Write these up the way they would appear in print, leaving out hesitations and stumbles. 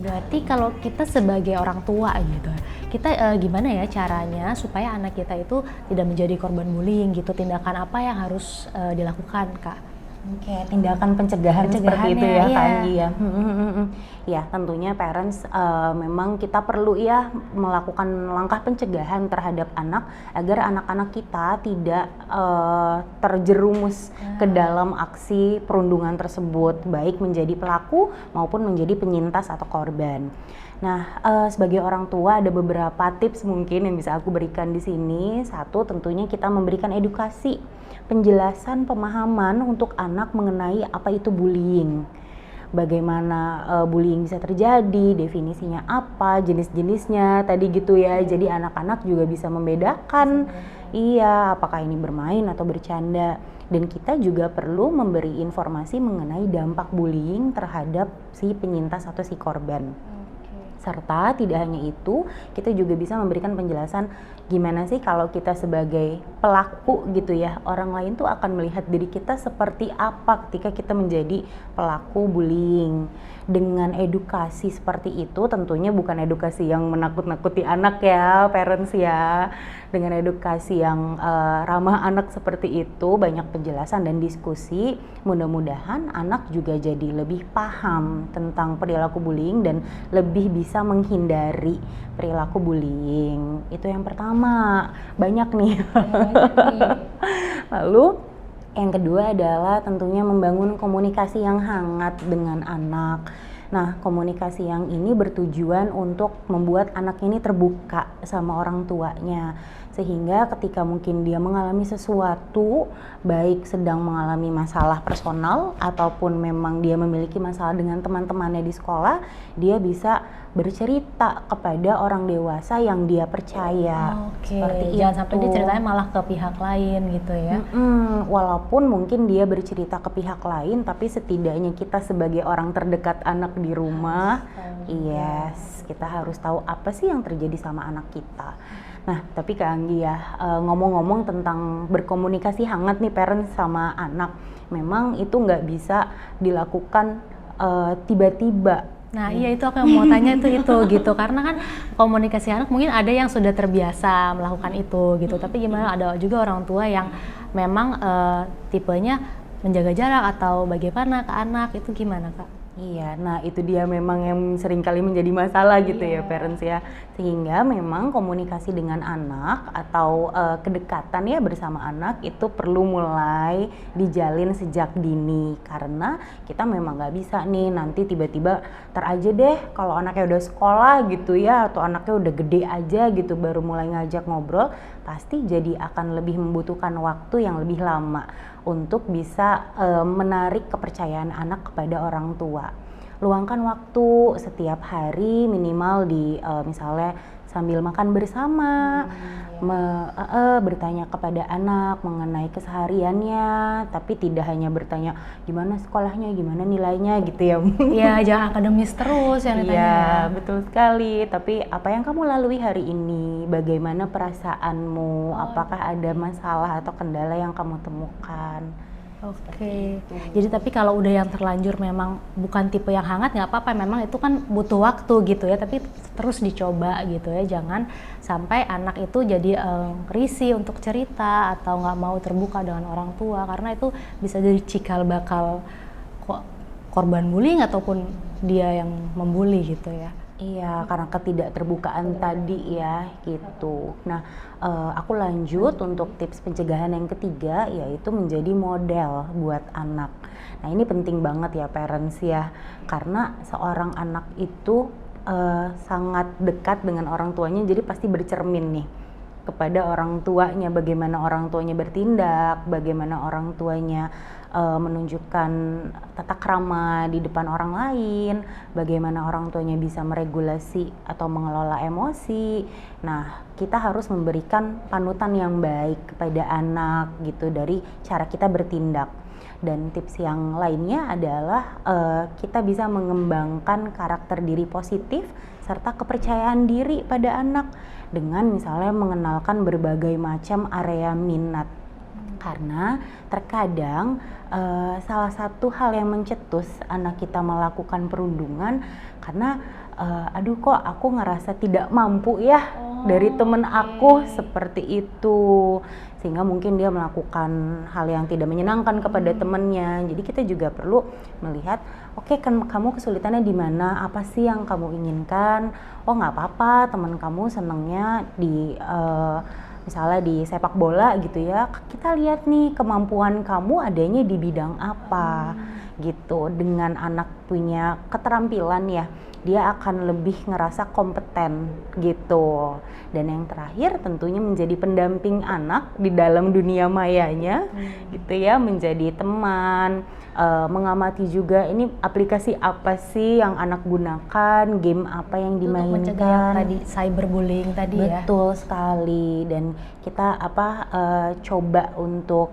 Berarti kalau kita sebagai orang tua gitu, kita gimana ya caranya supaya anak kita itu tidak menjadi korban bullying gitu? Tindakan apa yang harus dilakukan, Kak? Oke, tindakan pencegahan seperti itu ya, Pencegahannya, Kak iya. Anggi ya. Ya, tentunya parents memang kita perlu ya melakukan langkah pencegahan terhadap anak agar anak-anak kita tidak terjerumus ke dalam aksi perundungan tersebut, baik menjadi pelaku maupun menjadi penyintas atau korban. Nah, sebagai orang tua ada beberapa tips mungkin yang bisa aku berikan di sini. Satu, tentunya kita memberikan edukasi, penjelasan, pemahaman untuk anak mengenai apa itu bullying. Bagaimana bullying bisa terjadi, definisinya apa, jenis-jenisnya tadi gitu ya. Jadi anak-anak juga bisa membedakan, iya, apakah ini bermain atau bercanda. Dan kita juga perlu memberi informasi mengenai dampak bullying terhadap si penyintas atau si korban. Serta tidak hanya itu, kita juga bisa memberikan penjelasan gimana sih kalau kita sebagai pelaku gitu ya, orang lain tuh akan melihat diri kita seperti apa ketika kita menjadi pelaku bullying. Dengan edukasi seperti itu, tentunya bukan edukasi yang menakut-nakuti anak ya, parents ya. Dengan edukasi yang ramah anak seperti itu, banyak penjelasan dan diskusi, mudah-mudahan anak juga jadi lebih paham tentang perilaku bullying dan lebih bisa menghindari perilaku bullying. Itu yang pertama, banyak nih. Lalu yang kedua adalah tentunya membangun komunikasi yang hangat dengan anak. Nah, komunikasi yang ini bertujuan untuk membuat anak ini terbuka sama orang tuanya. Sehingga ketika mungkin dia mengalami sesuatu, baik sedang mengalami masalah personal ataupun memang dia memiliki masalah dengan teman-temannya di sekolah, dia bisa bercerita kepada orang dewasa yang dia percaya. Oke, Seperti jangan itu. sampai dia ceritanya malah ke pihak lain gitu ya. Walaupun mungkin dia bercerita ke pihak lain, tapi setidaknya kita sebagai orang terdekat anak di rumah, yes, kita harus tahu apa sih yang terjadi sama anak kita. Nah, tapi Kak Anggi ya, ngomong-ngomong tentang berkomunikasi hangat nih parents sama anak, memang itu nggak bisa dilakukan tiba-tiba. Nah iya, itu aku yang mau tanya itu gitu, karena kan komunikasi anak mungkin ada yang sudah terbiasa melakukan itu gitu, tapi gimana ada juga orang tua yang memang tipenya menjaga jarak atau bagaimana ke anak, itu gimana Kak? Iya, nah itu dia memang yang seringkali menjadi masalah gitu ya parents ya. Sehingga memang komunikasi dengan anak atau kedekatan ya bersama anak itu perlu mulai dijalin sejak dini. Karena kita memang nggak bisa nih nanti tiba-tiba aja deh kalau anaknya udah sekolah gitu ya, atau anaknya udah gede aja gitu baru mulai ngajak ngobrol, pasti jadi akan lebih membutuhkan waktu yang lebih lama untuk bisa menarik kepercayaan anak kepada orang tua. Luangkan waktu setiap hari minimal di misalnya sambil makan bersama, bertanya kepada anak mengenai kesehariannya, tapi tidak hanya bertanya gimana sekolahnya, gimana nilainya gitu ya. Iya, jangan akademis terus yang ditanya. Iya, betul sekali. Tapi apa yang kamu lalui hari ini? Bagaimana perasaanmu? Apakah ada masalah atau kendala yang kamu temukan? Oke, jadi tapi kalau udah yang terlanjur memang bukan tipe yang hangat nggak apa-apa, memang itu kan butuh waktu gitu ya, tapi terus dicoba gitu ya, jangan sampai anak itu jadi risih untuk cerita atau nggak mau terbuka dengan orang tua, karena itu bisa jadi cikal bakal korban bullying ataupun dia yang membuli gitu ya. Iya, karena ketidakterbukaan tadi ya gitu. Nah, aku lanjut untuk tips pencegahan yang ketiga, yaitu menjadi model buat anak. Nah, ini penting banget ya parents ya, karena seorang anak itu sangat dekat dengan orang tuanya, jadi pasti bercermin nih kepada orang tuanya, bagaimana orang tuanya bertindak, bagaimana orang tuanya menunjukkan tata krama di depan orang lain, bagaimana orang tuanya bisa meregulasi atau mengelola emosi. Nah, kita harus memberikan panutan yang baik kepada anak gitu dari cara kita bertindak. Dan tips yang lainnya adalah kita bisa mengembangkan karakter diri positif serta kepercayaan diri pada anak dengan misalnya mengenalkan berbagai macam area minat Karena terkadang salah satu hal yang mencetus anak kita melakukan perundungan karena aduh kok aku ngerasa tidak mampu ya dari temen aku seperti itu, sehingga mungkin dia melakukan hal yang tidak menyenangkan kepada temennya. Jadi kita juga perlu melihat, oke, kan kamu kesulitannya di mana, apa sih yang kamu inginkan. Oh nggak apa-apa, teman kamu senengnya di misalnya di sepak bola gitu ya, kita lihat nih kemampuan kamu adanya di bidang apa gitu. Dengan anak punya keterampilan ya, dia akan lebih ngerasa kompeten gitu. Dan yang terakhir tentunya menjadi pendamping anak di dalam dunia mayanya gitu ya, menjadi teman, mengamati juga ini aplikasi apa sih yang anak gunakan, game apa yang dimainkan. Untuk mencegah yang tadi cyberbullying tadi ya. Betul sekali. Dan kita coba untuk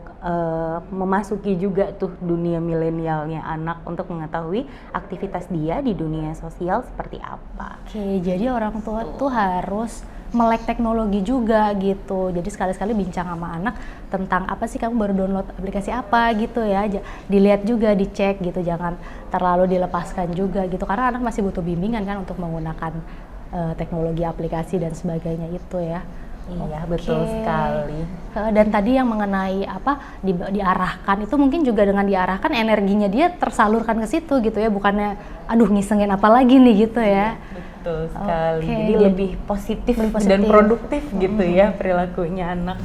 memasuki juga tuh dunia milenialnya anak untuk mengetahui aktivitas dia di dunia sosial seperti apa. Oke, jadi orang tua tuh harus melek teknologi juga gitu. Jadi sekali-sekali bincang sama anak tentang apa sih kamu baru download aplikasi apa gitu ya. Dilihat juga, dicek gitu, jangan terlalu dilepaskan juga gitu. Karena anak masih butuh bimbingan kan untuk menggunakan teknologi aplikasi dan sebagainya itu ya. Iya, betul sekali. Dan tadi yang mengenai diarahkan itu mungkin juga dengan diarahkan energinya dia tersalurkan ke situ gitu ya, bukannya aduh ngisengin apa lagi nih gitu ya. Betul sekali. Jadi lebih positif dan produktif gitu ya perilakunya anak.